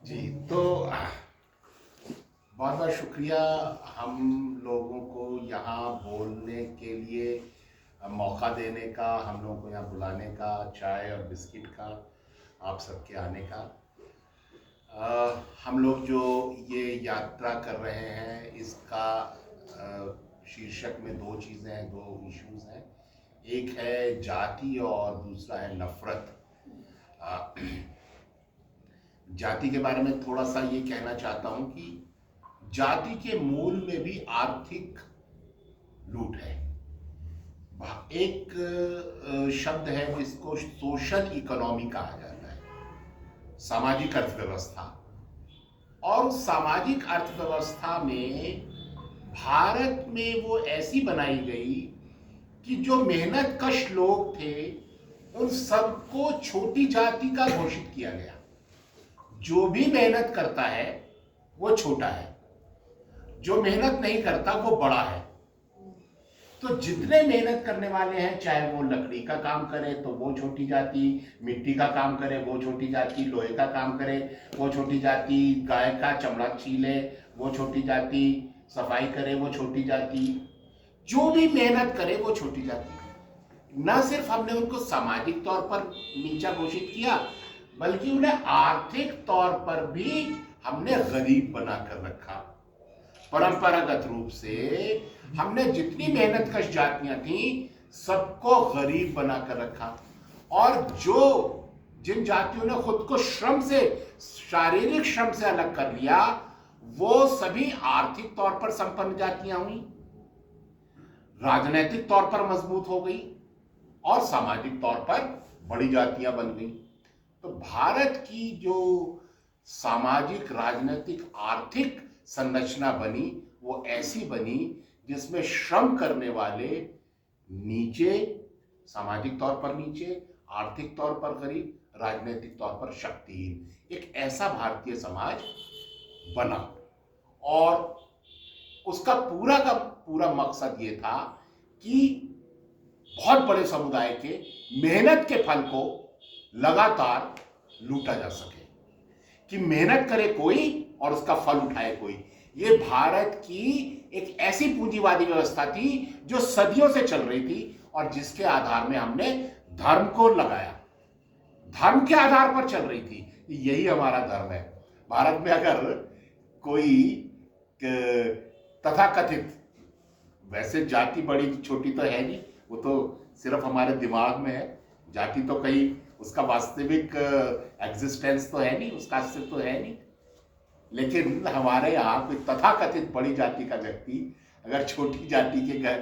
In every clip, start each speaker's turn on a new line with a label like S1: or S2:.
S1: जी, तो बहुत बहुत शुक्रिया हम लोगों को यहाँ बोलने के लिए मौका देने का, हम लोगों को यहाँ बुलाने का, चाय और बिस्किट का, आप सबके आने का। हम लोग जो ये यात्रा कर रहे हैं इसका शीर्षक में दो चीज़ें हैं, दो इश्यूज हैं। एक है जाति और दूसरा है नफरत। जाति के बारे में थोड़ा सा ये कहना चाहता हूँ कि जाति के मूल में भी आर्थिक लूट है। एक शब्द है जिसको सोशल इकोनॉमी कहा जाता है, सामाजिक अर्थव्यवस्था। और उस सामाजिक अर्थव्यवस्था में भारत में वो ऐसी बनाई गई कि जो मेहनत कश लोग थे उन सबको छोटी जाति का घोषित किया गया। जो भी मेहनत करता है वो छोटा है, जो मेहनत नहीं करता वो बड़ा है। तो जितने मेहनत करने वाले हैं, चाहे वो लकड़ी का काम करे तो वो छोटी जाति, मिट्टी का काम करे वो छोटी जाति, लोहे का काम करे वो छोटी जाति, गाय का चमड़ा छीले वो छोटी जाति, सफाई करे वो छोटी जाति, जो भी मेहनत करे वो छोटी जाति। न सिर्फ हमने उनको सामाजिक तौर पर नीचा घोषित किया, बल्कि उन्हें आर्थिक तौर पर भी हमने गरीब बनाकर रखा। परंपरागत रूप से हमने जितनी मेहनत कश जातियां थी सबको गरीब बनाकर रखा। और जो जिन जातियों ने खुद को श्रम से, शारीरिक श्रम से अलग कर लिया, वो सभी आर्थिक तौर पर संपन्न जातियां हुई, राजनीतिक तौर पर मजबूत हो गई और सामाजिक तौर पर बड़ी जातियां बन गई। तो भारत की जो सामाजिक, राजनीतिक, आर्थिक संरचना बनी वो ऐसी बनी जिसमें श्रम करने वाले नीचे, सामाजिक तौर पर नीचे, आर्थिक तौर पर गरीब, राजनीतिक तौर पर शक्तिहीन, एक ऐसा भारतीय समाज बना। और उसका पूरा का पूरा मकसद ये था कि बहुत बड़े समुदाय के मेहनत के फल को लगातार लूटा जा सके, कि मेहनत करे कोई और उसका फल उठाए कोई। ये भारत की एक ऐसी पूंजीवादी व्यवस्था थी जो सदियों से चल रही थी और जिसके आधार में हमने धर्म को लगाया, धर्म के आधार पर चल रही थी। यही हमारा धर्म है। भारत में अगर कोई तथाकथित, वैसे जाति बड़ी छोटी तो है नहीं, वो तो सिर्फ हमारे दिमाग में है। जाति तो कहीं उसका वास्तविक एग्जिस्टेंस तो है नहीं, उसका अस्तित्व तो है नहीं। लेकिन हमारे यहाँ कोई तथाकथित बड़ी जाति का व्यक्ति अगर छोटी जाति के घर,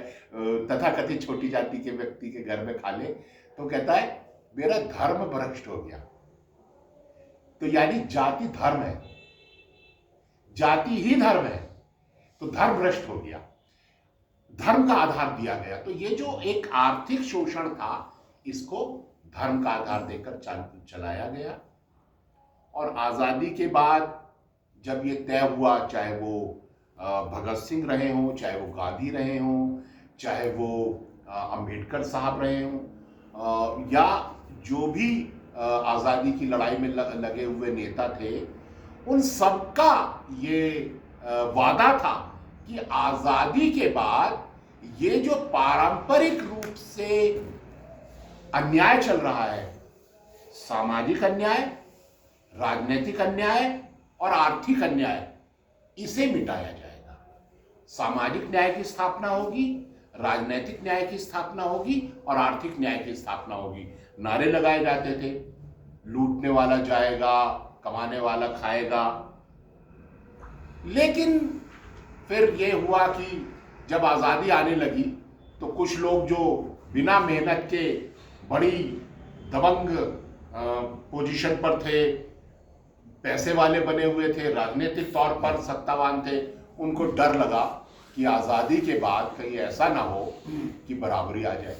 S1: तथाकथित छोटी जाति के व्यक्ति के घर में खा ले तो कहता है मेरा धर्म भ्रष्ट हो गया। तो यानी जाति धर्म है, जाति ही धर्म है, तो धर्म भ्रष्ट हो गया, धर्म का आधार दिया गया। तो ये जो एक आर्थिक शोषण था इसको धर्म का आधार देकर चलाया गया। और आजादी के बाद जब ये तय हुआ, चाहे वो भगत सिंह रहे हों, चाहे वो गांधी रहे हों, चाहे वो अंबेडकर साहब रहे हों, या जो भी आज़ादी की लड़ाई में लगे हुए नेता थे, उन सबका ये वादा था कि आज़ादी के बाद ये जो पारंपरिक रूप से अन्याय चल रहा है, सामाजिक अन्याय, राजनीतिक अन्याय और आर्थिक अन्याय, इसे मिटाया जाएगा। सामाजिक न्याय की स्थापना होगी, राजनीतिक न्याय की स्थापना होगी और आर्थिक न्याय की स्थापना होगी। नारे लगाए जाते थे, लूटने वाला जाएगा, कमाने वाला खाएगा। लेकिन फिर ये हुआ कि जब आज़ादी आने लगी तो कुछ लोग जो बिना मेहनत के बड़ी दबंग पोजीशन पर थे, पैसे वाले बने हुए थे, राजनीतिक तौर पर सत्तावान थे, उनको डर लगा कि आज़ादी के बाद कहीं ऐसा ना हो कि बराबरी आ जाए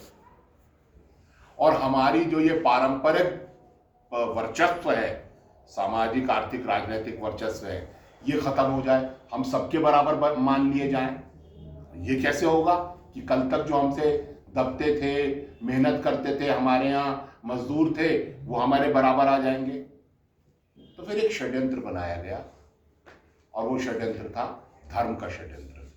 S1: और हमारी जो ये पारंपरिक वर्चस्व है, सामाजिक, आर्थिक, राजनीतिक वर्चस्व है, ये खत्म हो जाए, हम सबके बराबर मान लिए जाएं। ये कैसे होगा कि कल तक जो हमसे दबते थे, मेहनत करते थे, हमारे यहाँ मजदूर थे, वो हमारे बराबर आ जाएंगे। तो फिर एक षड्यंत्र बनाया गया और वो षड्यंत्र था धर्म का षड्यंत्र।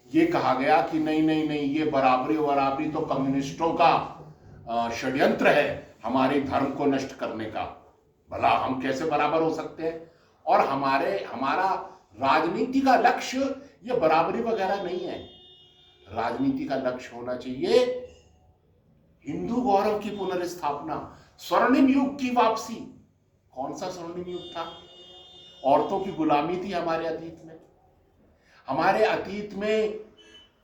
S1: ये कहा गया कि नहीं नहीं नहीं, ये बराबरी बराबरी तो कम्युनिस्टों का षड्यंत्र है हमारे धर्म को नष्ट करने का। भला हम कैसे बराबर हो सकते हैं? और हमारा राजनीति का लक्ष्य ये बराबरी वगैरह नहीं है। राजनीति का लक्ष्य होना चाहिए हिंदू गौरव की पुनर्स्थापना, स्वर्णिम युग की वापसी। कौन सा स्वर्णिम युग था? औरतों की गुलामी थी हमारे अतीत में। हमारे अतीत में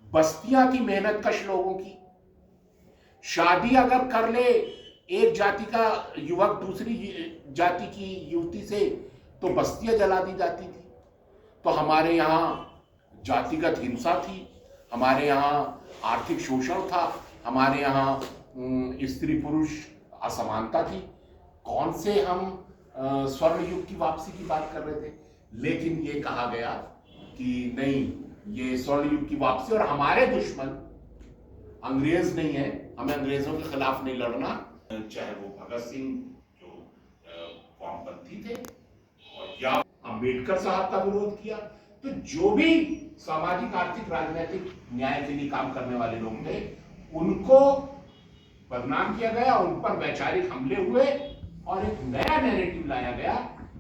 S1: बस्तियां थी मेहनत कश लोगों की। शादी अगर कर ले एक जाति का युवक दूसरी जाति की युवती से तो बस्तियां जला दी जाती थी। तो हमारे यहाँ जातिगत हिंसा थी, हमारे यहाँ आर्थिक शोषण था, हमारे यहाँ स्त्री पुरुष असमानता थी। कौन से हम स्वर्ण युग की वापसी की बात कर रहे थे? लेकिन ये कहा गया कि नहीं, ये स्वर्ण युग की वापसी, और हमारे दुश्मन अंग्रेज नहीं है, हमें अंग्रेजों के खिलाफ नहीं लड़ना। चाहे वो भगत सिंह जो वामपंथी थे और या अंबेडकर साहब का विरोध किया, तो जो भी सामाजिक आर्थिक राजनीतिक न्याय के लिए काम करने वाले लोग थे उनको बदनाम किया गया, उन पर वैचारिक हमले हुए और एक नया नैरेटिव लाया गया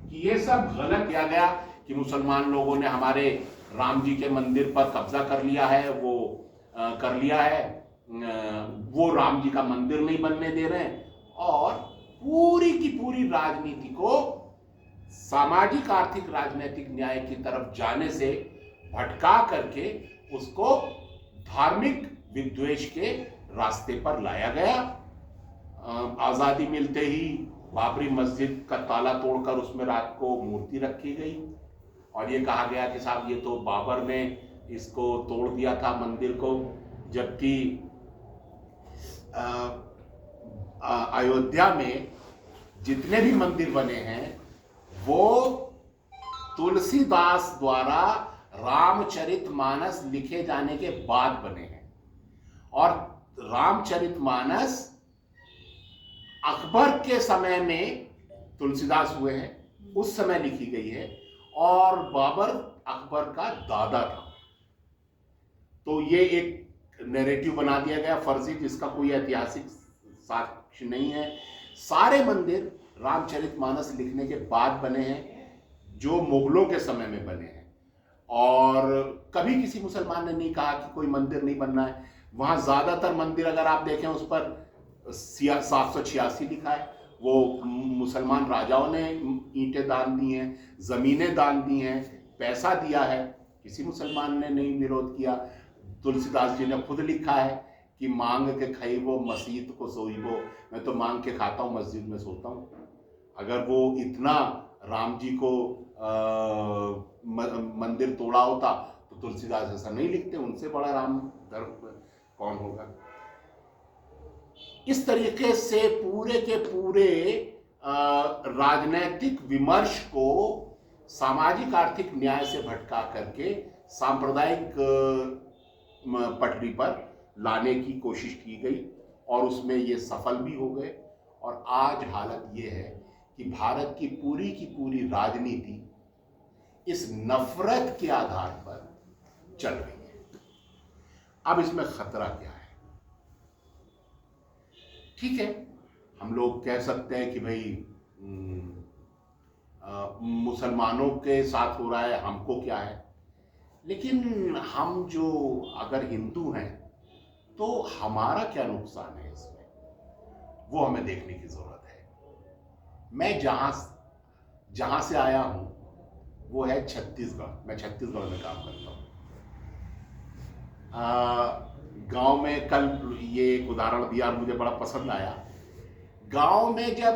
S1: कि ये सब गलत किया गया कि मुसलमान लोगों ने हमारे राम जी के मंदिर पर कब्जा कर लिया है, वो राम जी का मंदिर नहीं बनने दे रहे हैं, और पूरी की पूरी राजनीति को सामाजिक आर्थिक राजनीतिक न्याय की तरफ जाने से भटका करके उसको धार्मिक विद्वेष के रास्ते पर लाया गया। आजादी मिलते ही बाबरी मस्जिद का ताला तोड़कर उसमें रात को मूर्ति रखी गई और ये कहा गया कि साहब ये तो बाबर ने इसको तोड़ दिया था मंदिर को, जबकि अयोध्या में जितने भी मंदिर बने हैं वो तुलसीदास द्वारा रामचरितमानस लिखे जाने के बाद बने हैं, और रामचरितमानस अकबर के समय में तुलसीदास हुए हैं, उस समय लिखी गई है, और बाबर अकबर का दादा था। तो ये एक नैरेटिव बना दिया गया फर्जी, जिसका कोई ऐतिहासिक साक्ष्य नहीं है। सारे मंदिर रामचरितमानस लिखने के बाद बने हैं, जो मुगलों के समय में बने हैं, और कभी किसी मुसलमान ने नहीं कहा कि कोई मंदिर नहीं बनना है। वहां ज्यादातर मंदिर अगर आप देखें उस पर 786 लिखा है। वो मुसलमान राजाओं ने ईंटें दान दी हैं, जमीनें दान दी हैं, पैसा दिया है, किसी मुसलमान ने नहीं विरोध किया। तुलसीदास जी ने खुद लिखा है कि मांग के खइबो मस्जिद को सोइबो, मैं तो मांग के खाता हूँ मस्जिद में सोता हूँ। अगर वो इतना राम जी को मंदिर तोड़ा होता तो तुलसीदास ऐसा नहीं लिखते, उनसे बड़ा राम धर्म कौन होगा। इस तरीके से पूरे के पूरे राजनैतिक विमर्श को सामाजिक आर्थिक न्याय से भटका करके सांप्रदायिक पटरी पर लाने की कोशिश की गई, और उसमें ये सफल भी हो गए। और आज हालत ये है कि भारत की पूरी राजनीति इस नफरत के आधार पर चल रही है। अब इसमें खतरा क्या है? ठीक है, हम लोग कह सकते हैं कि भाई मुसलमानों के साथ हो रहा है, हमको क्या है। लेकिन हम जो अगर हिंदू हैं तो हमारा क्या नुकसान है इसमें, वो हमें देखने की जरूरत है। मैं जहां से आया हूं वो है छत्तीसगढ़। मैं छत्तीसगढ़ में काम करता हूं। गांव में कल ये एक उदाहरण दिया, मुझे बड़ा पसंद आया। गांव में जब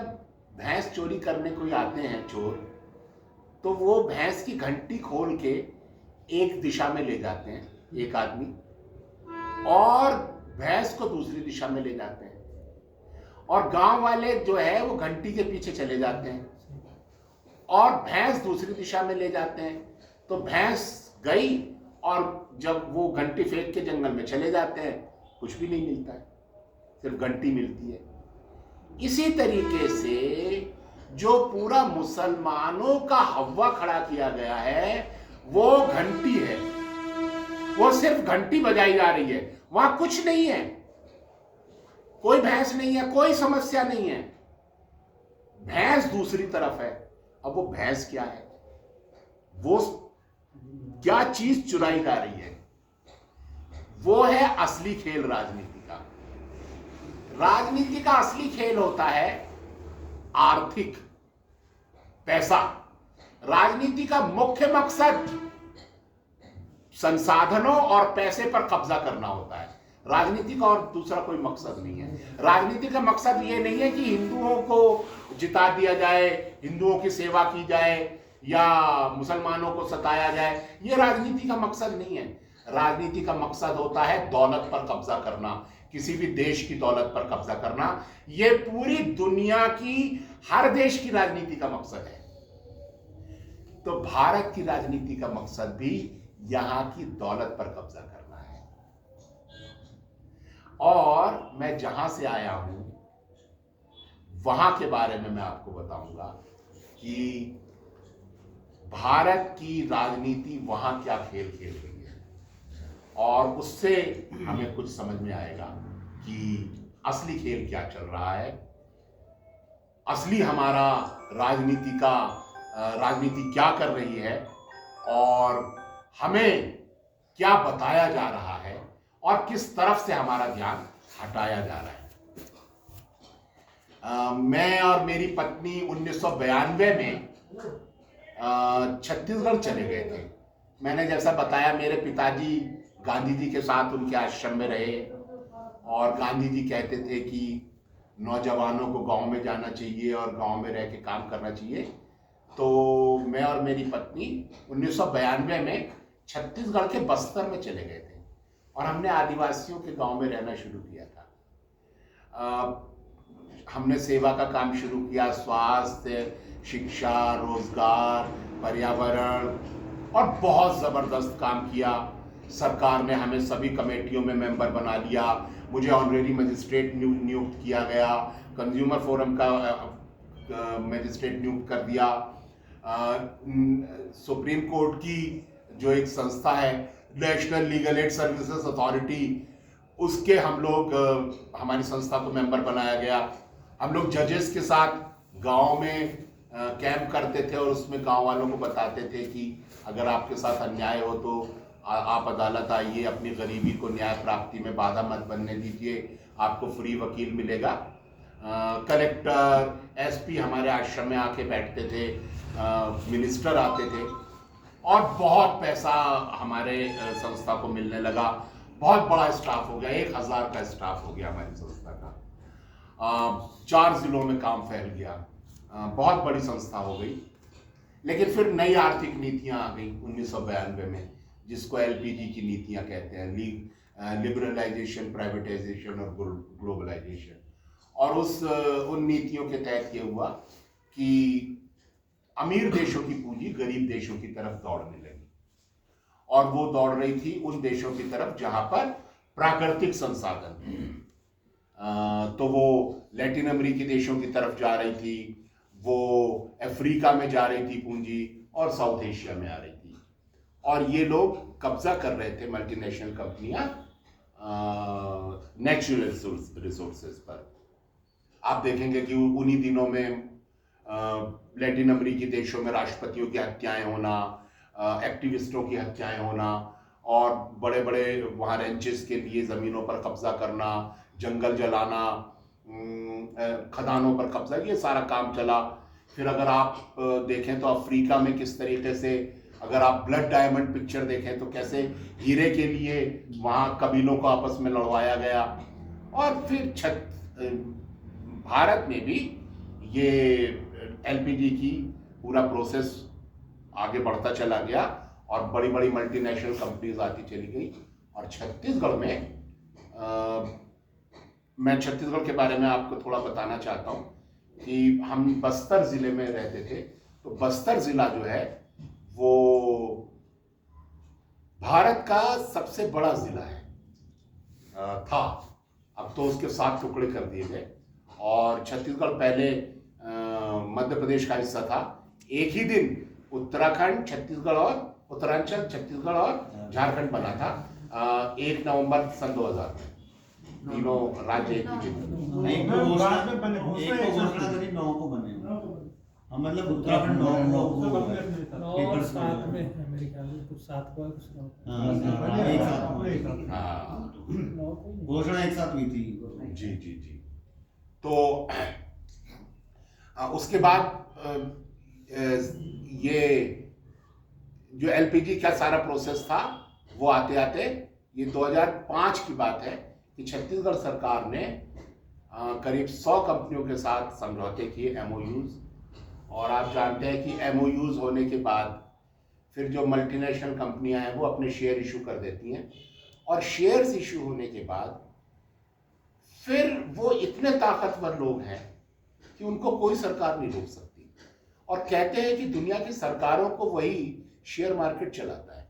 S1: भैंस चोरी करने कोई आते हैं चोर, तो वो भैंस की घंटी खोल के एक दिशा में ले जाते हैं एक आदमी, और भैंस को दूसरी दिशा में ले जाते हैं, और गांव वाले जो है वो घंटी के पीछे चले जाते हैं और भैंस दूसरी दिशा में ले जाते हैं। तो भैंस गई, और जब वो घंटी फेंक के जंगल में चले जाते हैं कुछ भी नहीं मिलता है। सिर्फ घंटी मिलती है। इसी तरीके से जो पूरा मुसलमानों का हव्वा खड़ा किया गया है वो घंटी है, वो सिर्फ घंटी बजाई जा रही है, वहां कुछ नहीं है, कोई भैंस नहीं है, कोई समस्या नहीं है। भैंस दूसरी तरफ है। अब वो भैंस क्या है, वो क्या चीज चुराई जा रही है, वो है असली खेल राजनीति का। राजनीति का असली खेल होता है आर्थिक, पैसा। राजनीति का मुख्य मकसद संसाधनों और पैसे पर कब्जा करना होता है। राजनीति का और दूसरा कोई मकसद नहीं है। राजनीति का मकसद ये नहीं है कि हिंदुओं को जिता दिया जाए, हिंदुओं की सेवा की जाए या मुसलमानों को सताया जाए, ये राजनीति का मकसद नहीं है। राजनीति का मकसद होता है दौलत पर कब्जा करना, किसी भी देश की दौलत पर कब्जा करना। ये पूरी दुनिया की हर देश की राजनीति का मकसद है। तो भारत की राजनीति का मकसद भी यहां की दौलत पर कब्जा करना है। और मैं जहां से आया हूं वहां के बारे में मैं आपको बताऊंगा कि भारत की राजनीति वहां क्या खेल खेल रही है, और उससे हमें कुछ समझ में आएगा कि असली खेल क्या चल रहा है, असली हमारा राजनीति क्या कर रही है, और हमें क्या बताया जा रहा है और किस तरफ से हमारा ध्यान हटाया जा रहा है। मैं और मेरी पत्नी 1992 में छत्तीसगढ़ चले गए थे। मैंने जैसा बताया, मेरे पिताजी गांधी जी के साथ उनके आश्रम में रहे और गांधी जी कहते थे कि नौजवानों को गांव में जाना चाहिए और गांव में रह के काम करना चाहिए। तो मैं और मेरी पत्नी 1992 में छत्तीसगढ़ के बस्तर में चले गए थे और हमने आदिवासियों के गांव में रहना शुरू किया था। हमने सेवा का काम शुरू किया, स्वास्थ्य, शिक्षा, रोजगार, पर्यावरण, और बहुत ज़बरदस्त काम किया। सरकार ने हमें सभी कमेटियों में मेंबर बना लिया, मुझे ऑनरेरी मजिस्ट्रेट नियुक्त किया गया, कंज्यूमर फोरम का मजिस्ट्रेट नियुक्त कर दिया। सुप्रीम कोर्ट की जो एक संस्था है, national legal aid services authority, उसके हम लोग हमारी संस्था को मेंबर बनाया गया। हम लोग जजेस के साथ गांव में कैंप करते थे और उसमें गांव वालों को बताते थे कि अगर आपके साथ अन्याय हो तो आप अदालत आइए, अपनी गरीबी को न्याय प्राप्ति में बाधा मत बनने दीजिए, आपको फ्री वकील मिलेगा। कलेक्टर, एसपी हमारे आश्रम में आके बैठते थे, मिनिस्टर आते थे, और बहुत पैसा हमारे संस्था को मिलने लगा। बहुत बड़ा स्टाफ हो गया, 1000 का स्टाफ हो गया हमारी संस्था का। 4 जिलों में काम फैल गया, बहुत बड़ी संस्था हो गई। लेकिन फिर नई आर्थिक नीतियां आ गई 1992 में, जिसको एलपीजी की नीतियां कहते हैं, लिबरलाइजेशन, प्राइवेटाइजेशन और ग्लोबलाइजेशन। और उन नीतियों के तहत ये हुआ कि अमीर देशों की पूंजी गरीब देशों की तरफ दौड़ने लगी, और वो दौड़ रही थी उन देशों की तरफ जहां पर प्राकृतिक संसाधन थे। तो वो लैटिन अमेरिकी देशों की तरफ जा रही थी, वो अफ्रीका में जा रही थी पूंजी, और साउथ एशिया में आ रही थी। और ये लोग कब्जा कर रहे थे, मल्टीनेशनल कंपनियां, नेचुरल रिसोर्सेज पर। आप देखेंगे कि उन्हीं दिनों में लैटिन अमेरिकी देशों में राष्ट्रपतियों की हत्याएं होना, एक्टिविस्टों की हत्याएं होना, और बड़े बड़े वहाँ रेंचेस के लिए ज़मीनों पर कब्जा करना, जंगल जलाना, खदानों पर कब्जा, ये सारा काम चला। फिर अगर आप देखें तो अफ्रीका में किस तरीके से, अगर आप ब्लड डायमंड पिक्चर देखें तो कैसे हीरे के लिए वहाँ कबीलों को आपस में लड़वाया गया। और फिर भारत में भी ये एलपीजी की पूरा प्रोसेस आगे बढ़ता चला गया और बड़ी बड़ी मल्टीनेशनल कंपनीज आती चली गई। और छत्तीसगढ़ में मैं छत्तीसगढ़ के बारे में आपको थोड़ा बताना चाहता हूँ कि हम बस्तर ज़िले में रहते थे। तो बस्तर ज़िला जो है वो भारत का सबसे बड़ा ज़िला है, था। अब तो उसके 7 टुकड़े कर दिए गए और छत्तीसगढ़ पहले मध्य प्रदेश का हिस्सा था। एक ही दिन उत्तराखंड, छत्तीसगढ़ और उत्तरांचल, छत्तीसगढ़ और झारखंड बना था 1 नवंबर सन 2000 में। तीनों राज्य एक ही दिन।
S2: एक को घोषणा करी, 9 को बने। हाँ, मतलब उत्तराखंड 9 को
S3: साथ में अमेरिका में कुछ 7 को कुछ
S2: 9 एक साथ घोषणा एक साथ हुई थी।
S1: जी जी जी। तो उसके बाद ये जो एलपीजी का सारा प्रोसेस था वो आते आते ये 2005 की बात है कि छत्तीसगढ़ सरकार ने करीब 100 कंपनियों के साथ समझौते किए, एमओयूज। और आप जानते हैं कि एमओयूज होने के बाद फिर जो मल्टीनेशनल कंपनियां हैं वो अपने शेयर इशू कर देती हैं, और शेयर्स इशू होने के बाद फिर वो इतने ताकतवर लोग हैं कि उनको कोई सरकार नहीं रोक सकती। और कहते हैं कि दुनिया की सरकारों को वही शेयर मार्केट चलाता है।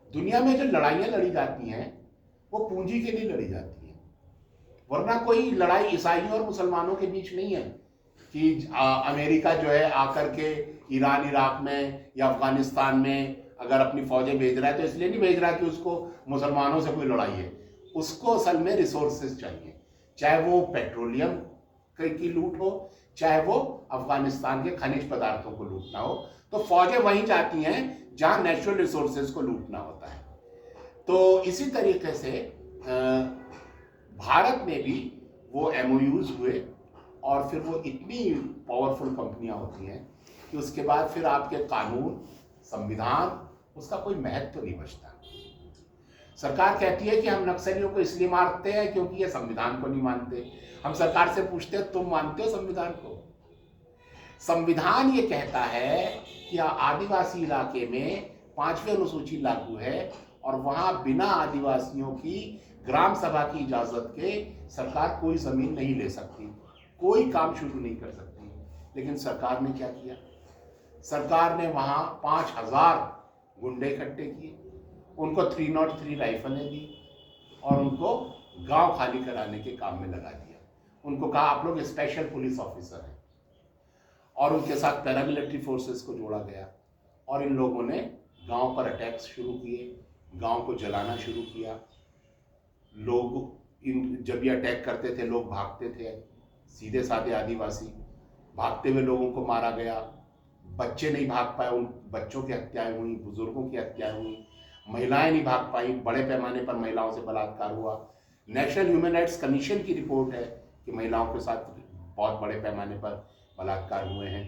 S1: दुनिया में जो लड़ाइयाँ लड़ी जाती हैं वो पूंजी के लिए लड़ी जाती हैं, वरना कोई लड़ाई ईसाइयों और मुसलमानों के बीच नहीं है कि अमेरिका जो है आकर के ईरान, इराक में या अफगानिस्तान में अगर अपनी फौजें भेज रहा है तो इसलिए नहीं भेज रहा कि उसको मुसलमानों से कोई लड़ाई है। उसको असल में रिसोर्सेज चाहिए, चाहे वो पेट्रोलियम की लूट हो, चाहे वो अफगानिस्तान के खनिज पदार्थों को लूटना हो, तो फौजें वहीं जाती हैं जहां नेचुरल रिसोर्सेज को लूटना होता है। तो इसी तरीके से भारत में भी वो एमओयूज हुए और फिर वो इतनी पावरफुल कंपनियां होती हैं कि उसके बाद फिर आपके कानून, संविधान, उसका कोई महत्व नहीं बचता। सरकार कहती है कि हम नक्सलियों को इसलिए मारते हैं क्योंकि ये संविधान को नहीं मानते। हम सरकार से पूछते हैं तुम मानते हो संविधान को? संविधान ये कहता है कि आदिवासी इलाके में 5वीं अनुसूची लागू है और वहां बिना आदिवासियों की ग्राम सभा की इजाजत के सरकार कोई जमीन नहीं ले सकती, कोई काम शुरू नहीं कर सकती। लेकिन सरकार ने क्या किया? सरकार ने वहां 5000 गुंडे इकट्ठे किए, उनको 303 राइफलें दी और उनको गांव खाली कराने के काम में लगा दिया। उनको कहा आप लोग स्पेशल पुलिस ऑफिसर हैं, और उनके साथ पैरामिलिट्री फोर्सेस को जोड़ा गया और इन लोगों ने गांव पर अटैक्स शुरू किए, गांव को जलाना शुरू किया। लोग जब ये अटैक करते थे लोग भागते थे, सीधे साधे आदिवासी, भागते हुए लोगों को मारा गया। बच्चे नहीं भाग पाए, उन बच्चों की हत्याएं हुई, बुजुर्गों की हत्याएं हुई, महिलाएं नहीं भाग पाई, बड़े पैमाने पर महिलाओं से बलात्कार हुआ। नेशनल ह्यूमन राइट्स कमीशन की रिपोर्ट है कि महिलाओं के साथ बहुत बड़े पैमाने पर बलात्कार हुए हैं।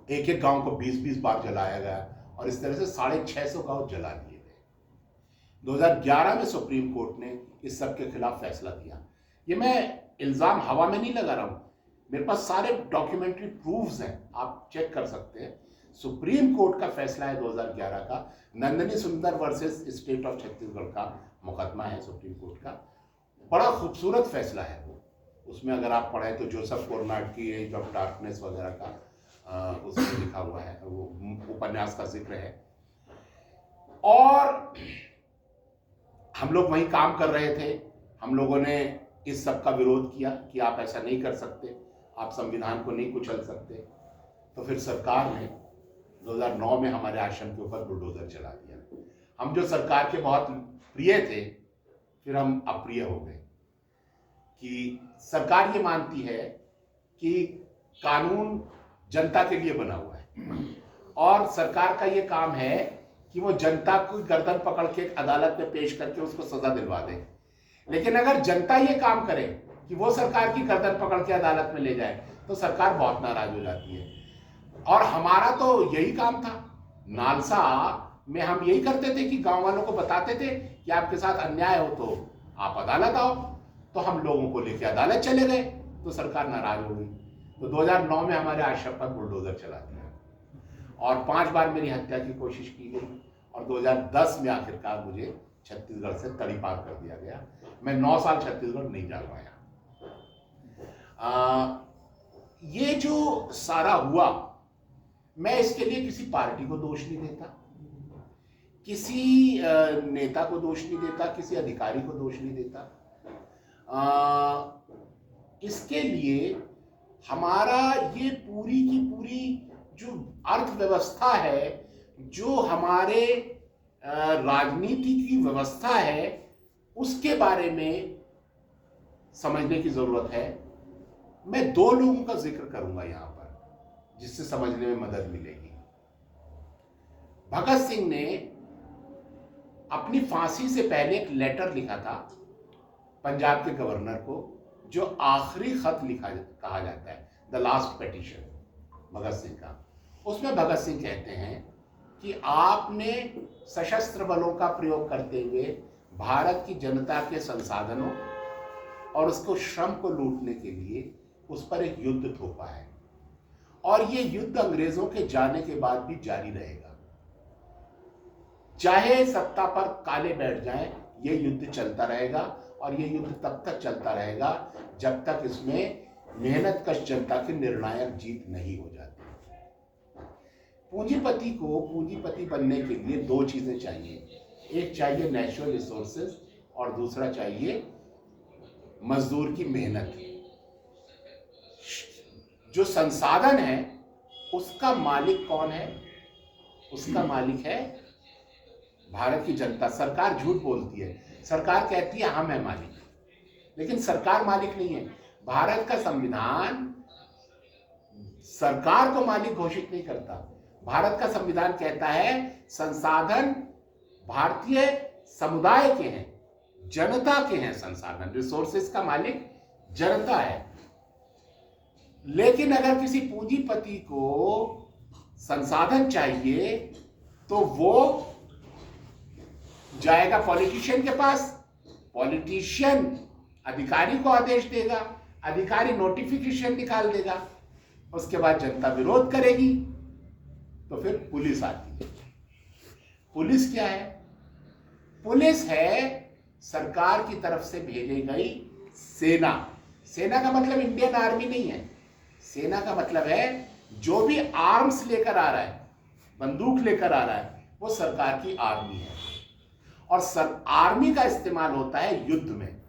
S1: एक एक गांव को 20-20 बार जलाया गया और इस तरह से 650 गांव जला दिए गए। 2011 में सुप्रीम कोर्ट ने इस सब के खिलाफ फैसला दिया। ये मैं इल्जाम हवा में नहीं लगा रहा हूं, मेरे पास सारे डॉक्यूमेंट्री प्रूफ्स हैं, आप चेक कर सकते हैं। सुप्रीम कोर्ट का फैसला है 2011 का, नंदिनी सुंदर वर्सेस स्टेट ऑफ छत्तीसगढ़ का मुकदमा है सुप्रीम कोर्ट का। बड़ा खूबसूरत फैसला है वो। उसमें अगर आप पढ़ें तो जोसेफ कोरनाट की एज ऑफ डार्कनेस वगैरह का उसमें लिखा हुआ है, वो उपन्यास का जिक्र है। और हम लोग वहीं काम कर रहे थे, हम लोगों ने इस सब का विरोध किया कि आप ऐसा नहीं कर सकते, आप संविधान को नहीं कुचल सकते। तो फिर सरकार ने 2009 में हमारे आश्रम के ऊपर बुलडोजर चला दिया। हम जो सरकार के बहुत प्रिय थे फिर हम अप्रिय हो गए कि सरकार ये मानती है कि कानून जनता के लिए बना हुआ है और सरकार का ये काम है कि वो जनता को गर्दन पकड़ के अदालत में पेश करके उसको सजा दिलवा दे। लेकिन अगर जनता ये काम करे कि वो सरकार की गर्दन पकड़ के अदालत में ले जाए तो सरकार बहुत नाराज हो जाती है। और हमारा तो यही काम था। नालसा में हम यही करते थे कि गांव वालों को बताते थे कि आपके साथ अन्याय हो तो आप अदालत आओ। तो हम लोगों को लेके अदालत चले गए तो सरकार नाराज हो गई। तो 2009 में हमारे आश्रम पर बुलडोजर चला दिया और 5 बार मेरी हत्या की कोशिश की गई और 2010 में आखिरकार मुझे छत्तीसगढ़ से तड़ीपार कर दिया गया। मैं 9 साल छत्तीसगढ़ नहीं जा पाया। ये जो सारा हुआ, मैं इसके लिए किसी पार्टी को दोष नहीं देता, किसी नेता को दोष नहीं देता, किसी अधिकारी को दोष नहीं देता। इसके लिए हमारा ये पूरी की पूरी जो अर्थव्यवस्था है, जो हमारे राजनीति की व्यवस्था है, उसके बारे में समझने की जरूरत है। मैं दो लोगों का जिक्र करूंगा यहां पर जिससे समझने में मदद मिलेगी। भगत सिंह ने अपनी फांसी से पहले एक लेटर लिखा था पंजाब के गवर्नर को, जो आखिरी खत लिखा कहा जाता है, the last petition Bhagat Singh का। उसमें भगत सिंह कहते हैं कि आपने सशस्त्र बलों का प्रयोग करते हुए भारत की जनता के संसाधनों और उसको श्रम को लूटने के लिए उस पर एक युद्ध थोपा है, और ये युद्ध अंग्रेजों के जाने के बाद भी जारी रहेगा। चाहे सत्ता पर काले बैठ जाएं, ये युद्ध चलता रहेगा, और ये युद्ध तब तक चलता रहेगा जब तक इसमें मेहनतकश जनता की निर्णायक जीत नहीं हो जाती। पूंजीपति को पूंजीपति बनने के लिए दो चीजें चाहिए, एक चाहिए नेचुरल रिसोर्सेज और दूसरा चाहिए मजदूर की मेहनत। जो संसाधन है उसका मालिक कौन है? उसका मालिक है भारत की जनता। सरकार झूठ बोलती है, सरकार कहती है हम है मालिक, लेकिन सरकार मालिक नहीं है। भारत का संविधान सरकार को मालिक घोषित नहीं करता। भारत का संविधान कहता है संसाधन भारतीय समुदाय के हैं, जनता के हैं। संसाधन रिसोर्सेज का मालिक जनता है। लेकिन अगर किसी पूंजीपति को संसाधन चाहिए तो वो जाएगा पॉलिटिशियन के पास, पॉलिटिशियन अधिकारी को आदेश देगा, अधिकारी नोटिफिकेशन निकाल देगा, उसके बाद जनता विरोध करेगी, तो फिर पुलिस आती है। पुलिस क्या है? पुलिस है सरकार की तरफ से भेजी गई सेना। सेना का मतलब इंडियन आर्मी नहीं है। सेना का मतलब है जो भी आर्म्स लेकर आ रहा है, बंदूक लेकर आ रहा है, वो सरकार की आर्मी है। और आर्मी का इस्तेमाल होता है युद्ध में।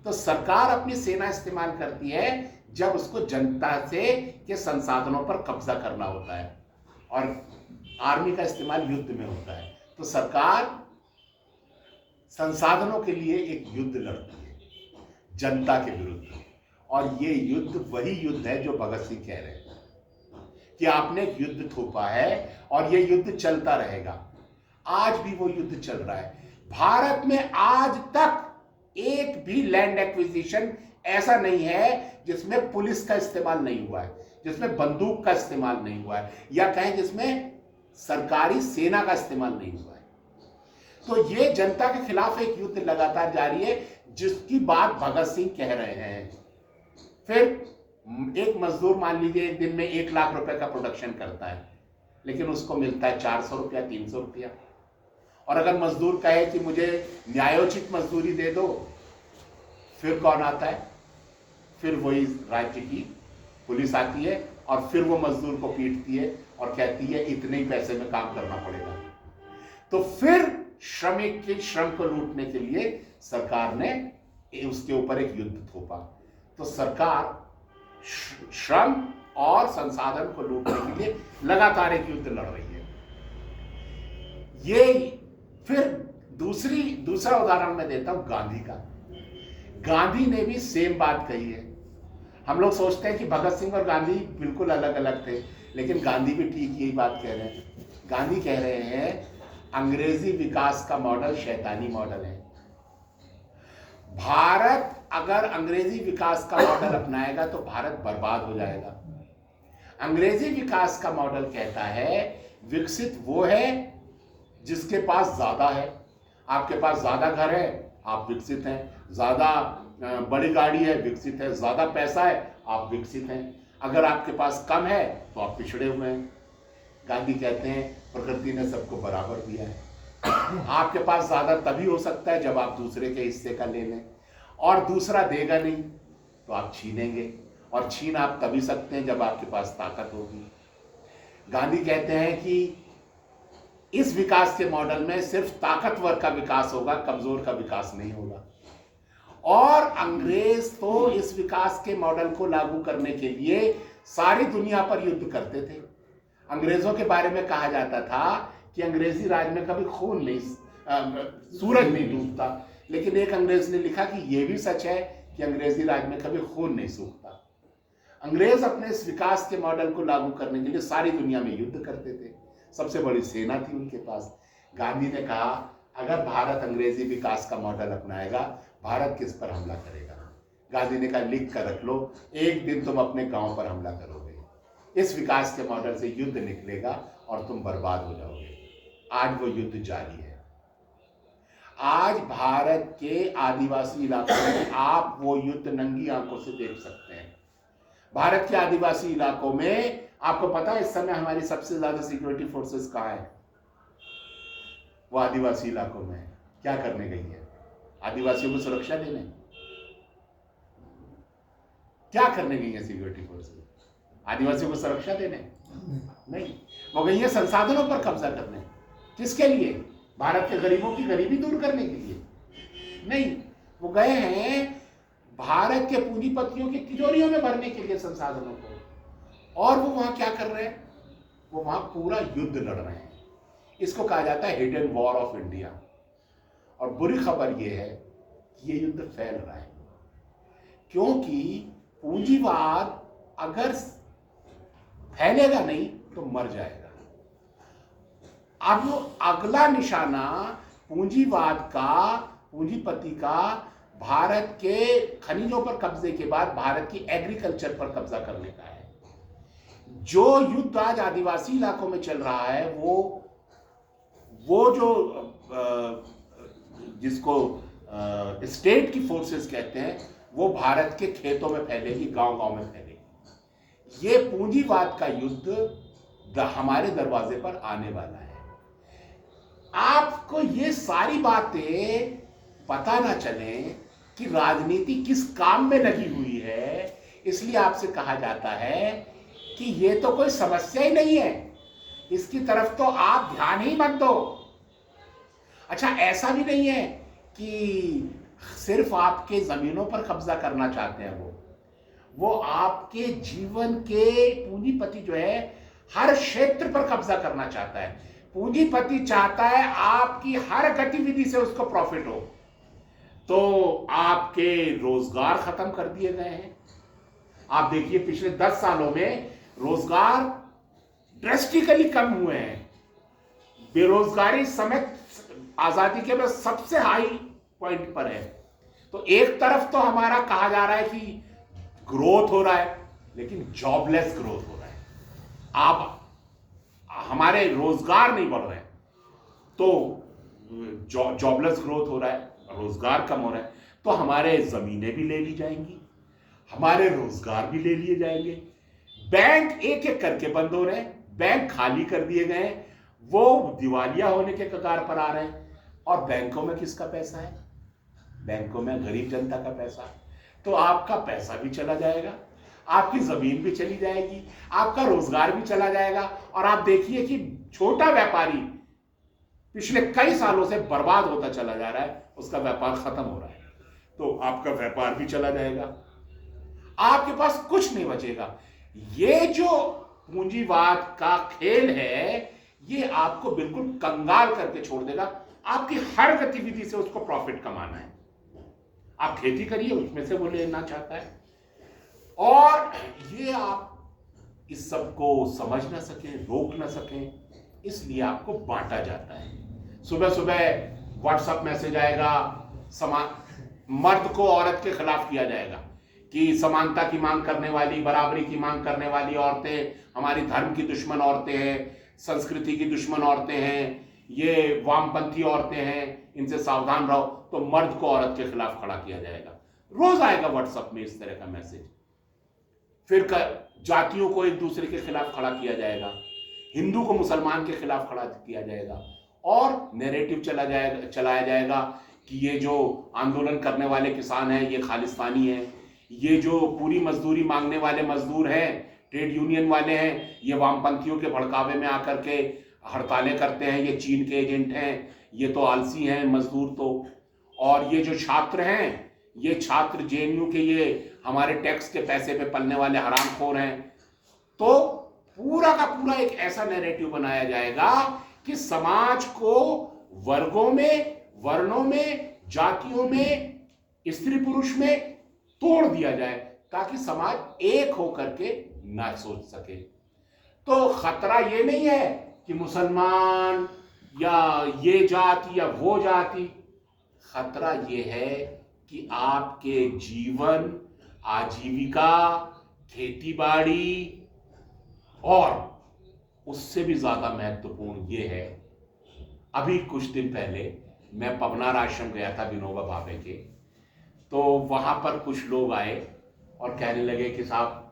S1: तो सरकार अपनी सेना इस्तेमाल करती है जब उसको जनता से के संसाधनों पर कब्जा करना होता है, और आर्मी का इस्तेमाल युद्ध में होता है। तो सरकार संसाधनों के लिए एक युद्ध लड़ती है जनता के विरुद्ध, और ये युद्ध वही युद्ध है जो भगत सिंह कह रहे हैं कि आपने एक युद्ध थोपा है और ये युद्ध चलता रहेगा। आज भी वो युद्ध चल रहा है। भारत में आज तक एक भी लैंड एक्विजिशन ऐसा नहीं है जिसमें पुलिस का इस्तेमाल नहीं हुआ है, जिसमें बंदूक का इस्तेमाल नहीं हुआ है, या कहें जिसमें सरकारी सेना का इस्तेमाल नहीं हुआ है। तो ये जनता के खिलाफ एक युद्ध लगातार जारी है, जिसकी बात भगत सिंह कह रहे हैं। फिर एक मजदूर मान लीजिए एक दिन में 1 लाख रुपए का प्रोडक्शन करता है, लेकिन उसको मिलता है 400 रुपया, 300 रुपया। और अगर मजदूर कहे कि मुझे न्यायोचित मजदूरी दे दो, फिर कौन आता है? फिर वही राज्य की पुलिस आती है और फिर वो मजदूर को पीटती है और कहती है इतने ही पैसे में काम करना पड़ेगा। तो फिर श्रमिक के श्रम को लूटने के लिए सरकार ने उसके ऊपर एक युद्ध थोपा। तो सरकार श्रम और संसाधन को लूटने के लिए लगातार एक युद्ध लड़ रही है। ये फिर दूसरा उदाहरण मैं देता हूं गांधी का। गांधी ने भी सेम बात कही है। हम लोग सोचते हैं कि भगत सिंह और गांधी बिल्कुल अलग अलग थे, लेकिन गांधी भी ठीक यही बात कह रहे हैं। गांधी कह रहे हैं अंग्रेजी विकास का मॉडल शैतानी मॉडल है। भारत अगर अंग्रेजी विकास का मॉडल अपनाएगा तो भारत बर्बाद हो जाएगा। अंग्रेजी विकास का मॉडल कहता है विकसित वो है जिसके पास ज्यादा है। आपके पास ज्यादा घर है, आप विकसित हैं। ज्यादा बड़ी गाड़ी है, विकसित है। ज्यादा पैसा है, आप विकसित हैं। अगर आपके पास कम है तो आप पिछड़े हुए हैं। गांधी कहते हैं प्रकृति ने सबको बराबर दिया है। आपके पास ज्यादा तभी हो सकता है जब आप दूसरे के हिस्से का ले लें, और दूसरा देगा नहीं तो आप छीनेंगे, और छीन आप तभी सकते हैं जब आपके पास ताकत होगी। गांधी कहते हैं कि इस विकास के मॉडल में सिर्फ ताकतवर का विकास होगा, कमजोर का विकास नहीं होगा। और अंग्रेज तो इस विकास के मॉडल को लागू करने के लिए सारी दुनिया पर युद्ध करते थे। अंग्रेजों के बारे में कहा जाता था कि अंग्रेजी राज में कभी खून नहीं, सूरज नहीं डूबता, लेकिन एक अंग्रेज ने लिखा कि यह भी सच है कि अंग्रेजी राज में कभी खून नहीं सूखता। अंग्रेज अपने इस विकास के मॉडल को लागू करने के लिए सारी दुनिया में युद्ध करते थे, सबसे बड़ी सेना थी उनके पास। गांधी ने कहा अगर भारत अंग्रेजी विकास का मॉडल अपनाएगा, भारत किस पर हमला करेगा? गांधी ने कहा लिख कर रख लो, एक दिन तुम अपने गांव पर हमला करोगे, इस विकास के मॉडल से युद्ध निकलेगा और तुम बर्बाद हो जाओगे। आज वो युद्ध जारी है। आज भारत के आदिवासी इलाकों में आप वो युद्ध नंगी आंखों से देख सकते हैं। भारत के आदिवासी इलाकों में आपको पता है इस समय हमारी सबसे ज्यादा सिक्योरिटी फोर्सेस कहाँ है? वो आदिवासी इलाकों में है। क्या करने गई है? आदिवासियों को सुरक्षा देने? क्या करने गई है सिक्योरिटी फोर्सेस? आदिवासियों को सुरक्षा देने? नहीं, वो गई है संसाधनों पर कब्जा करने। किसके लिए? भारत के गरीबों की गरीबी दूर करने के लिए? नहीं, वो गए हैं भारत के पूंजीपतियों की तिजोरियों में भरने के लिए संसाधनों को। और वो वहां क्या कर रहे हैं? वो वहां पूरा युद्ध लड़ रहे हैं। इसको कहा जाता है हिडन वॉर ऑफ इंडिया। और बुरी खबर यह है कि ये युद्ध फैल रहा है, क्योंकि पूंजीवाद अगर फैलेगा नहीं तो मर जाएगा। अब अगला निशाना पूंजीवाद का, पूंजीपति का भारत के खनिजों पर कब्जे के बाद भारत की एग्रीकल्चर पर कब्जा करने का है। जो युद्ध आज आदिवासी इलाकों में चल रहा है वो जो जिसको स्टेट की फोर्सेस कहते हैं, वो भारत के खेतों में फैलेगी, गांव-गांव में फैलेगी। ये पूंजीवाद का युद्ध हमारे दरवाजे पर आने वाला है। आपको ये सारी बातें पता ना चले कि राजनीति किस काम में लगी हुई है, इसलिए आपसे कहा जाता है कि ये तो कोई समस्या ही नहीं है, इसकी तरफ तो आप ध्यान ही मत दो। अच्छा, ऐसा भी नहीं है कि सिर्फ आपके जमीनों पर कब्जा करना चाहते हैं। वो आपके जीवन के पूंजीपति जो है हर क्षेत्र पर कब्जा करना चाहता है। पूंजीपति चाहता है आपकी हर गतिविधि से उसको प्रॉफिट हो। तो आपके रोजगार खत्म कर दिए गए हैं। आप देखिए पिछले 10 सालों में रोजगार ड्रेस्टिकली कम हुए हैं। बेरोजगारी समेत आजादी के बाद सबसे हाई पॉइंट पर है। तो एक तरफ तो हमारा कहा जा रहा है कि ग्रोथ हो रहा है, लेकिन जॉबलेस ग्रोथ हो रहा है। आप हमारे रोजगार नहीं बढ़ रहे हैं, तो जॉबलेस ग्रोथ हो रहा है, रोजगार कम हो रहा है, तो हमारे जमीनें भी ले ली जाएंगी, हमारे रोजगार भी ले लिए जाएंगे। बैंक एक एक करके बंद हो रहे हैं, बैंक खाली कर दिए गए हैं, वो दिवालिया होने के कगार पर आ रहे हैं। और बैंकों में किसका पैसा है? बैंकों में गरीब जनता का पैसा। तो आपका पैसा भी चला जाएगा, आपकी जमीन भी चली जाएगी, आपका रोजगार भी चला जाएगा। और आप देखिए कि छोटा व्यापारी पिछले कई सालों से बर्बाद होता चला जा रहा है, उसका व्यापार खत्म हो रहा है, तो आपका व्यापार भी चला जाएगा, आपके पास कुछ नहीं बचेगा। ये जो पूंजीवाद का खेल है, ये आपको बिल्कुल कंगाल करके छोड़ देगा। आपकी हर गतिविधि से उसको प्रॉफिट कमाना है। आप खेती करिए, उसमें से वो लेना चाहता है। और ये आप इस सब को समझ ना सकें, रोक ना सकें, इसलिए आपको बांटा जाता है। सुबह सुबह व्हाट्सएप मैसेज आएगा, मर्द को औरत के खिलाफ किया जाएगा कि समानता की मांग करने वाली, बराबरी की मांग करने वाली औरतें हमारी धर्म की दुश्मन औरतें हैं, संस्कृति की दुश्मन औरतें हैं, ये वामपंथी औरतें हैं, इनसे सावधान रहो। तो मर्द को औरत के खिलाफ खड़ा किया जाएगा। रोज आएगा व्हाट्सएप में इस तरह का मैसेज। फिर जातियों को एक दूसरे के खिलाफ खड़ा किया जाएगा, हिंदू को मुसलमान के खिलाफ खड़ा किया जाएगा, और नैरेटिव चलाया जाएगा कि ये जो आंदोलन करने वाले किसान हैं ये खालिस्तानी हैं, ये जो पूरी मजदूरी मांगने वाले मजदूर हैं, ट्रेड यूनियन वाले हैं, ये वामपंथियों के भड़कावे में आकर के हड़तालें करते हैं, ये चीन के एजेंट हैं, ये तो आलसी हैं मजदूर तो। और ये जो छात्र हैं ये छात्र जेएनयू के ये हमारे टैक्स के पैसे पे पलने वाले हरामखोर हैं, तो पूरा का पूरा एक ऐसा नैरेटिव बनाया जाएगा कि समाज को वर्गों में, वर्णों में, जातियों में, स्त्री पुरुष में तोड़ दिया जाए ताकि समाज एक होकर के ना सोच सके। तो खतरा ये नहीं है कि मुसलमान या ये जाति या वो जाति, खतरा ये है कि आपके जीवन, आजीविका, खेती बाड़ी, और उससे भी ज्यादा महत्वपूर्ण ये है, अभी कुछ दिन पहले मैं पवनार आश्रम गया था विनोबा भावे के, तो वहां पर कुछ लोग आए और कहने लगे कि साहब,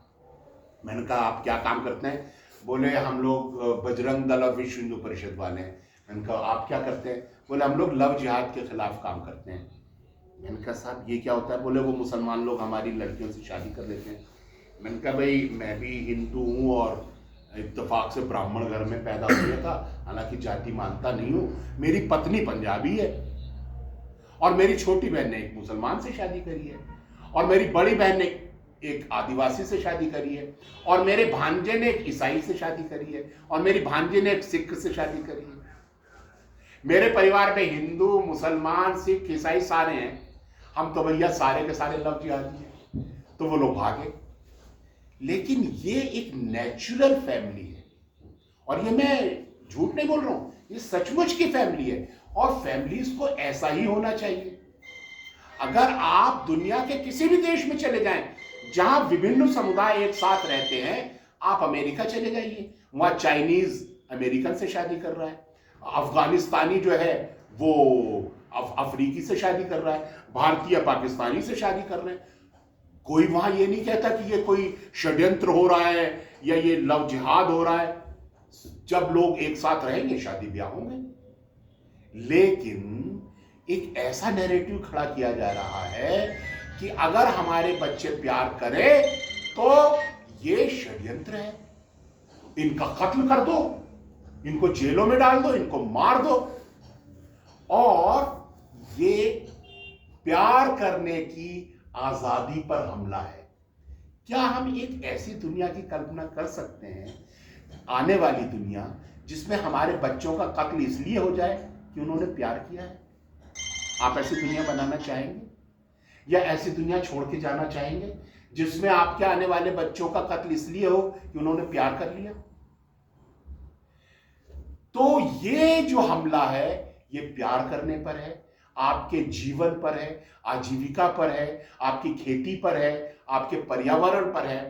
S1: मैंने कहा आप क्या काम करते हैं? बोले हम लोग बजरंग दल और विश्व हिंदू परिषद वाले हैं। मैंने कहा आप क्या करते हैं? बोले हम लोग लव जिहाद के खिलाफ काम करते हैं। मैंने कहा साहब ये क्या होता है? बोले वो मुसलमान लोग हमारी लड़कियों से शादी कर लेते हैं। मैंने कहा भाई मैं भी हिंदू हूँ और इत्तेफाक से ब्राह्मण घर में पैदा हुआ था, हालांकि जाति मानता नहीं हूँ। मेरी पत्नी पंजाबी है और मेरी छोटी बहन ने एक मुसलमान से शादी करी है, और मेरी बड़ी बहन ने एक आदिवासी से शादी करी है, और मेरे भांजे ने एक ईसाई से शादी करी है, और मेरी भांजी ने एक सिख से शादी करी है। मेरे परिवार में हिंदू, मुसलमान, सिख, ईसाई सारे हैं। हम तो भैया सारे के सारे लव जिहादी हैं। तो वो लोग भागे। लेकिन ये एक नेचुरल फैमिली है, और ये मैं झूठ नहीं बोल रहा हूं, ये सचमुच की फैमिली है, और फैमिलीज को ऐसा ही होना चाहिए। अगर आप दुनिया के किसी भी देश में चले जाएं जहां विभिन्न समुदाय एक साथ रहते हैं, आप अमेरिका चले जाइए, वहां चाइनीज अमेरिकन से शादी कर रहा है, अफगानिस्तानी जो है वो अफ्रीकी से शादी कर रहा है, भारतीय पाकिस्तानी से शादी कर रहे हैं। कोई वहां ये नहीं कहता कि ये कोई षड्यंत्र हो रहा है या ये लव जिहाद हो रहा है। जब लोग एक साथ रहेंगे शादी ब्याह होंगे। लेकिन एक ऐसा नैरेटिव खड़ा किया जा रहा है कि अगर हमारे बच्चे प्यार करें तो ये षड्यंत्र है, इनका कत्ल कर दो, इनको जेलों में डाल दो, इनको मार दो। और ये प्यार करने की आजादी पर हमला है। क्या हम एक ऐसी दुनिया की कल्पना कर सकते हैं, आने वाली दुनिया, जिसमें हमारे बच्चों का कत्ल इसलिए हो जाए कि उन्होंने प्यार किया है? आप ऐसी दुनिया बनाना चाहेंगे, या ऐसी दुनिया छोड़ के जाना चाहेंगे जिसमें आपके आने वाले बच्चों का कत्ल इसलिए हो कि उन्होंने प्यार कर लिया? तो ये जो हमला है, ये प्यार करने पर है, आपके जीवन पर है, आजीविका पर है, आपकी खेती पर है, आपके पर्यावरण पर है।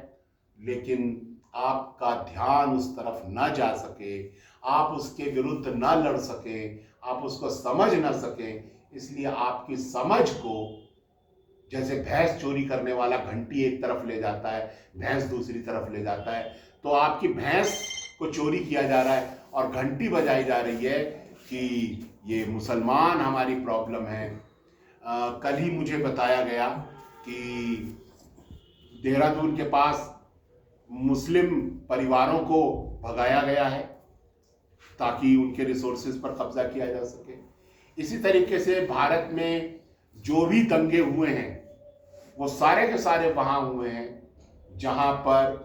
S1: लेकिन आपका ध्यान उस तरफ ना जा सके, आप उसके विरुद्ध ना लड़ सके, आप उसको समझ ना सके, इसलिए आपकी समझ को, जैसे भैंस चोरी करने वाला घंटी एक तरफ ले जाता है, भैंस दूसरी तरफ ले जाता है, तो आपकी भैंस को चोरी किया जा रहा है और घंटी बजाई जा रही है कि ये मुसलमान हमारी प्रॉब्लम है। कल ही मुझे बताया गया कि देहरादून के पास मुस्लिम परिवारों को भगाया गया है ताकि उनके रिसोर्सेज पर कब्जा किया जा सके। इसी तरीके से भारत में जो भी दंगे हुए हैं वो सारे के सारे वहां हुए हैं जहां पर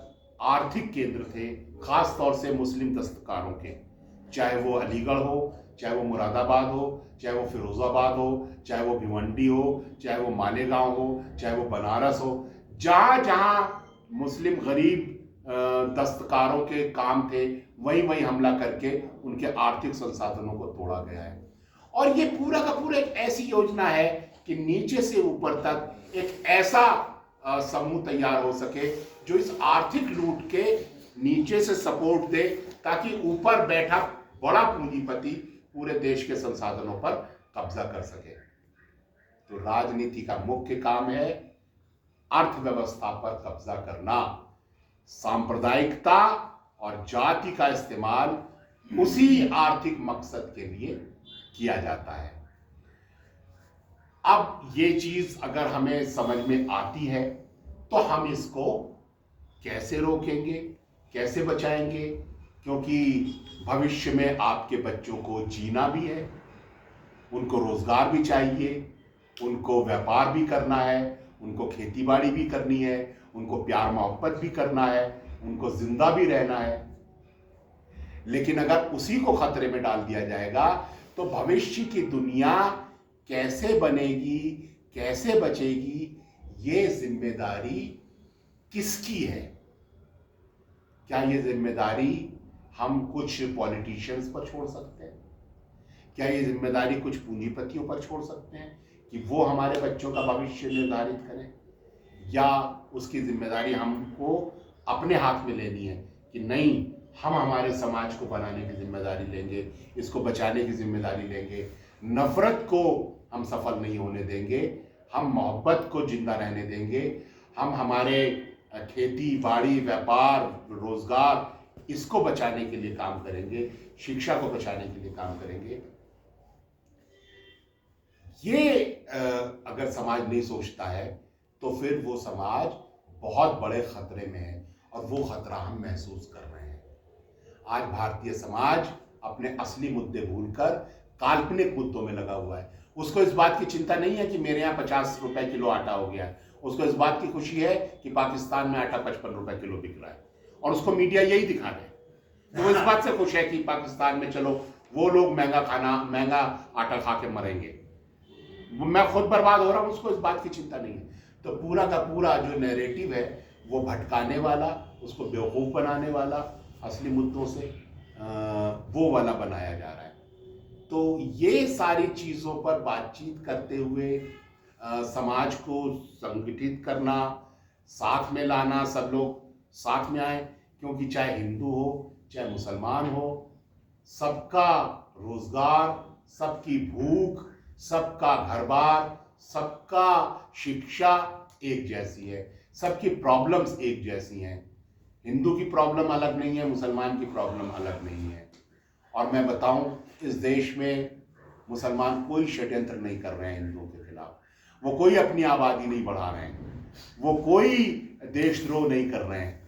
S1: आर्थिक केंद्र थे, खास तौर से मुस्लिम दस्तकारों के, चाहे वो अलीगढ़ हो, चाहे वो मुरादाबाद हो, चाहे वो फिरोजाबाद हो, चाहे वो भिवंडी हो, चाहे वो मालेगांव हो, चाहे वो बनारस हो। जहां जहां मुस्लिम गरीब दस्तकारों के काम थे, वहीं वहीं हमला करके उनके आर्थिक संसाधनों को तोड़ा गया है। और ये पूरा का पूरा एक ऐसी योजना है कि नीचे से ऊपर तक एक ऐसा समूह तैयार हो सके जो इस आर्थिक लूट के नीचे से सपोर्ट दे, ताकि ऊपर बैठा बड़ा पूंजीपति पूरे देश के संसाधनों पर कब्जा कर सके। तो राजनीति का मुख्य काम है अर्थव्यवस्था पर कब्जा करना। सांप्रदायिकता और जाति का इस्तेमाल उसी आर्थिक मकसद के लिए किया जाता है। अब ये चीज अगर हमें समझ में आती है तो हम इसको कैसे रोकेंगे, कैसे बचाएंगे? क्योंकि भविष्य में आपके बच्चों को जीना भी है, उनको रोजगार भी चाहिए, उनको व्यापार भी करना है, उनको खेती बाड़ी भी करनी है, उनको प्यार मोहब्बत भी करना है, उनको जिंदा भी रहना है। लेकिन अगर उसी को खतरे में डाल दिया जाएगा तो भविष्य की दुनिया कैसे बनेगी, कैसे बचेगी, ये जिम्मेदारी किसकी है? क्या ये जिम्मेदारी हम कुछ पॉलिटिशियंस पर छोड़ सकते हैं? क्या ये जिम्मेदारी कुछ पूंजीपतियों पर छोड़ सकते हैं कि वो हमारे बच्चों का भविष्य निर्धारित करें? या उसकी जिम्मेदारी हमको अपने हाथ में लेनी है कि नहीं, हम हमारे समाज को बनाने की जिम्मेदारी लेंगे, इसको बचाने की जिम्मेदारी लेंगे, नफरत को हम सफल नहीं होने देंगे, हम मोहब्बत को जिंदा रहने देंगे, हम हमारे खेती बाड़ी व्यापार रोजगार इसको बचाने के लिए काम करेंगे, शिक्षा को बचाने के लिए काम करेंगे। ये अगर समाज नहीं सोचता है तो फिर वो समाज बहुत बड़े खतरे में है, और वो खतरा हम महसूस कर रहे हैं। आज भारतीय समाज अपने असली मुद्दे भूलकर काल्पनिक मुद्दों में लगा हुआ है। उसको इस बात की चिंता नहीं है कि मेरे यहाँ 50 रुपए किलो आटा हो गया है, उसको इस बात की खुशी है कि पाकिस्तान में आटा 55 रुपए किलो बिक रहा है, और उसको मीडिया यही दिखा रहे हैं। तो वो इस बात से खुश है कि पाकिस्तान में चलो वो लोग महंगा आटा खा के मरेंगे, मैं खुद बर्बाद हो रहा हूँ, उसको इस बात की चिंता नहीं है। तो पूरा का पूरा जो नैरेटिव है वो भटकाने वाला, उसको बेवकूफ़ बनाने वाला, असली मुद्दों से वो वाला बनाया जा रहा है। तो ये सारी चीज़ों पर बातचीत करते हुए समाज को संगठित करना, साथ में लाना, सब लोग साथ में आए, क्योंकि चाहे हिंदू हो चाहे मुसलमान हो, सबका रोजगार, सबकी भूख, सबका घर-बार, सबका शिक्षा एक जैसी है, सबकी प्रॉब्लम्स एक जैसी हैं। हिंदू की प्रॉब्लम अलग नहीं है, मुसलमान की प्रॉब्लम अलग नहीं है। और मैं बताऊं, इस देश में मुसलमान कोई षड्यंत्र नहीं कर रहे हैं हिंदुओं के खिलाफ, वो कोई अपनी आबादी नहीं बढ़ा रहे हैं, वो कोई देशद्रोह नहीं कर रहे हैं।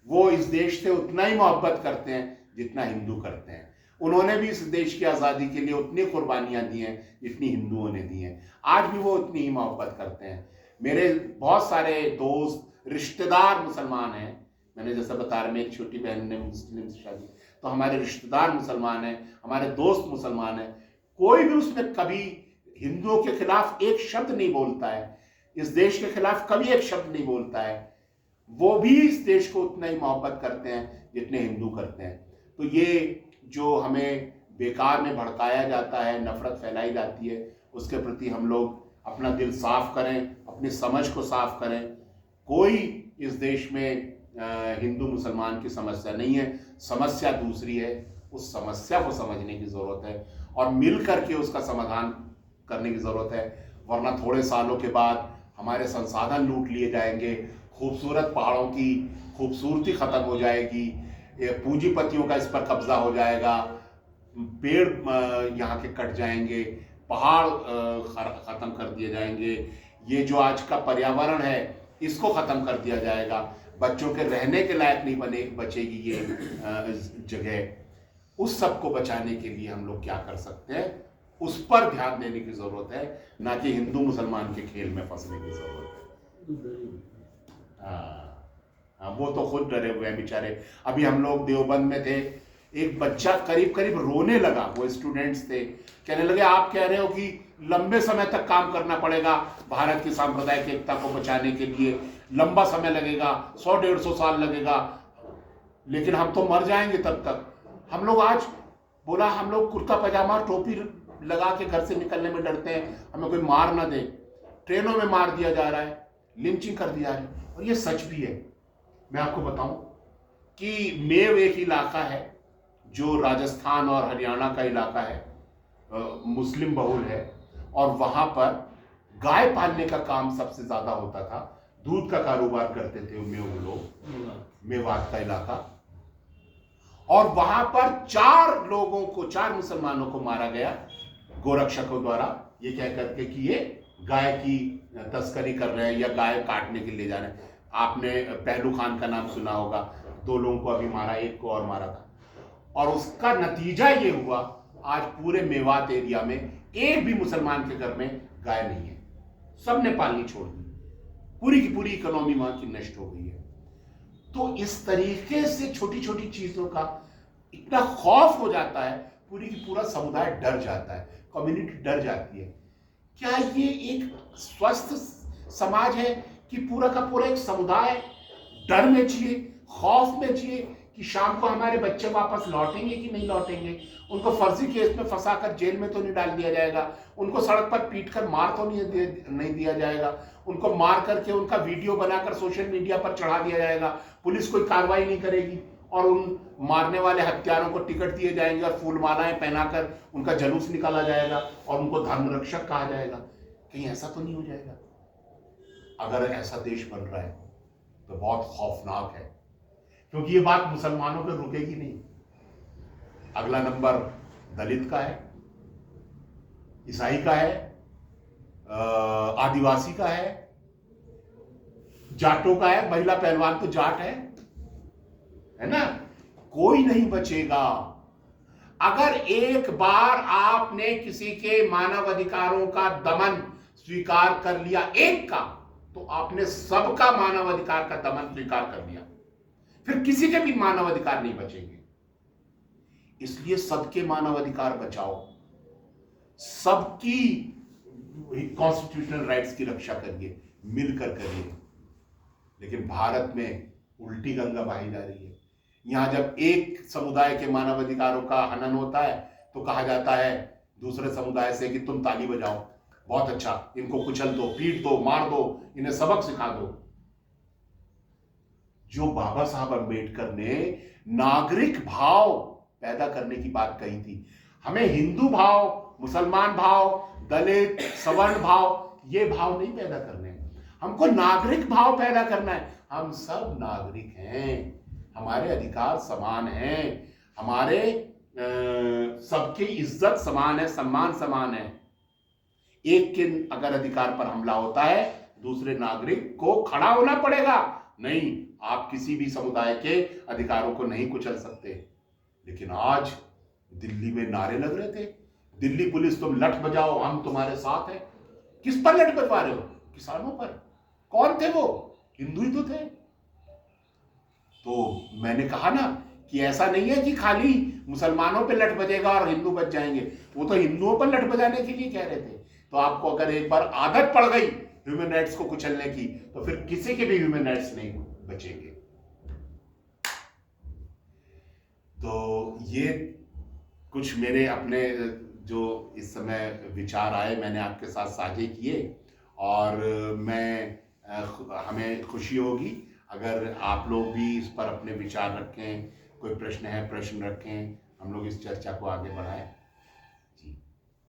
S1: वो इस देश से उतना ही मोहब्बत करते हैं जितना हिंदू करते हैं। उन्होंने भी इस देश की आज़ादी के लिए उतनी कुर्बानियां दी हैं जितनी हिंदुओं ने दी हैं। आज भी वो उतनी ही मोहब्बत करते हैं। मेरे बहुत सारे दोस्त, रिश्तेदार मुसलमान हैं। मैंने जैसा बताया, मेरी छोटी बहन ने मुस्लिम से शादी, तो हमारे रिश्तेदार मुसलमान हैं, हमारे दोस्त मुसलमान हैं। कोई भी उसमें कभी हिंदुओं के खिलाफ एक शब्द नहीं बोलता है, इस देश के खिलाफ कभी एक शब्द नहीं बोलता है। वो भी इस देश को उतना ही मोहब्बत करते हैं जितने हिंदू करते हैं। तो ये जो हमें बेकार में भड़काया जाता है, नफरत फैलाई जाती है, उसके प्रति हम लोग अपना दिल साफ करें, अपनी समझ को साफ करें। कोई इस देश में हिंदू मुसलमान की समस्या नहीं है, समस्या दूसरी है। उस समस्या को समझने की ज़रूरत है और मिल करके उसका समाधान करने की ज़रूरत है, वरना थोड़े सालों के बाद हमारे संसाधन लूट लिए जाएंगे, खूबसूरत पहाड़ों की खूबसूरती ख़त्म हो जाएगी, पूंजीपतियों का इस पर कब्जा हो जाएगा, पेड़ यहाँ के कट जाएंगे, पहाड़ ख़त्म कर दिए जाएंगे, ये जो आज का पर्यावरण है इसको ख़त्म कर दिया जाएगा, बच्चों के रहने के लायक नहीं बचेगी ये जगह। उस सब को बचाने के लिए हम लोग क्या कर सकते हैं, उस पर ध्यान देने की ज़रूरत है, ना कि हिंदू मुसलमान के खेल में फंसने की ज़रूरत है। हाँ, वो तो खुद डरे हुए हैं बेचारे। अभी हम लोग देवबंद में थे, एक बच्चा करीब करीब रोने लगा, वो स्टूडेंट्स थे, कहने लगे आप कह रहे हो कि लंबे समय तक काम करना पड़ेगा भारत की सांप्रदायिक एकता को बचाने के लिए, लंबा समय लगेगा, 100-150 साल लगेगा, लेकिन हम तो मर जाएंगे तब तक। हम लोग आज बोला, हम लोग कुर्ता पजामा टोपी लगा के घर से निकलने में डरते हैं, हमें कोई मार ना दे, ट्रेनों में मार दिया जा रहा है, लिंचिंग कर दिया है, और ये सच भी है। मैं आपको बताऊं कि मेव एक इलाका है जो राजस्थान और हरियाणा का इलाका है, मुस्लिम बहुल है, और वहां पर गाय पालने का काम सबसे ज्यादा होता था, दूध का कारोबार करते थे मेव लोग, मेवात का इलाका। और वहां पर 4 मुसलमानों को मारा गया गोरक्षकों द्वारा, ये कह करके कि ये गाय की तस्करी कर रहे हैं या गाय काटने के लिए जा रहे हैं। आपने पहलू खान का नाम सुना होगा, 2 लोगों को अभी मारा, 1 को और मारा था। और उसका नतीजा ये हुआ, आज पूरे मेवात एरिया में एक भी मुसलमान के घर में गाय नहीं है, सब ने पालनी छोड़ दी, पूरी की पूरी इकोनॉमी वहां की नष्ट हो गई है। तो इस तरीके से छोटी छोटी चीजों का इतना खौफ हो जाता है, पूरी की पूरा समुदाय डर जाता है, कम्युनिटी डर जाती है। क्या ये एक स्वस्थ समाज है कि पूरा का पूरा एक समुदाय डर में जिए, खौफ में जिए कि शाम को हमारे बच्चे वापस लौटेंगे कि नहीं लौटेंगे, उनको फर्जी केस में फंसाकर जेल में तो नहीं डाल दिया जाएगा, उनको सड़क पर पीट कर मार तो नहीं दिया जाएगा, उनको मार करके उनका वीडियो बनाकर सोशल मीडिया पर चढ़ा दिया जाएगा, पुलिस कोई कार्रवाई नहीं करेगी और उन मारने वाले हत्यारों को टिकट दिए जाएंगे और फूल मालाएं पहनाकर उनका जुलूस निकाला जाएगा और उनको धर्मरक्षक कहा जाएगा। कहीं ऐसा तो नहीं हो जाएगा? अगर ऐसा देश बन रहा है तो बहुत खौफनाक है, क्योंकि ये बात मुसलमानों पे रुकेगी नहीं। अगला नंबर दलित का है, ईसाई का है, आदिवासी का है, जाटों का है। महिला पहलवान तो जाट है ना? कोई नहीं बचेगा। अगर एक बार आपने किसी के मानव अधिकारों का दमन स्वीकार कर लिया एक का, तो आपने सबका मानव अधिकार का दमन स्वीकार कर लिया, फिर किसी के भी मानव अधिकार नहीं बचेंगे। इसलिए सबके मानव अधिकार बचाओ, सबकी कॉन्स्टिट्यूशनल राइट्स की रक्षा करिए, मिलकर करिए। लेकिन भारत में उल्टी गंगा बहाई जा रही है। यहां जब एक समुदाय के मानव अधिकारों का हनन होता है तो कहा जाता है दूसरे समुदाय से कि तुम ताली बजाओ, बहुत अच्छा, इनको कुचल दो, पीट दो, मार दो, इन्हें सबक सिखा दो। जो बाबा साहब अंबेडकर ने नागरिक भाव पैदा करने की बात कही थी, हमें हिंदू भाव, मुसलमान भाव, दलित, सवर्ण भाव, ये भाव नहीं पैदा करने, हमको नागरिक भाव पैदा करना है। हम सब नागरिक हैं, हमारे अधिकार समान हैं, हमारे सबकी इज्जत समान है, सम्मान समान है। एक के अगर अधिकार पर हमला होता है, दूसरे नागरिक को खड़ा होना पड़ेगा। नहीं, आप किसी भी समुदाय के अधिकारों को नहीं कुचल सकते। लेकिन आज दिल्ली में नारे लग रहे थे, दिल्ली पुलिस तुम लठ बजाओ, हम तुम्हारे साथ हैं। किस पर लठ बजवा रहे हो? किसानों पर। कौन थे वो? हिंदू ही तो थे। तो मैंने कहा ना कि ऐसा नहीं है कि खाली मुसलमानों पे लठ बजेगा और हिंदू बच जाएंगे। वो तो हिंदुओं पर लठ बजाने के लिए कह रहे थे। तो आपको अगर एक बार आदत पड़ गई ह्यूमन राइट्स को कुचलने की, तो फिर किसी के भी ह्यूमन राइट्स नहीं बचेंगे। तो ये कुछ मेरे अपने जो इस समय विचार आए मैंने आपके साथ साझे किए, और हमें खुशी होगी अगर आप लोग भी इस पर अपने विचार रखें, कोई प्रश्न है प्रश्न रखें, हम लोग इस चर्चा को आगे बढ़ाएं।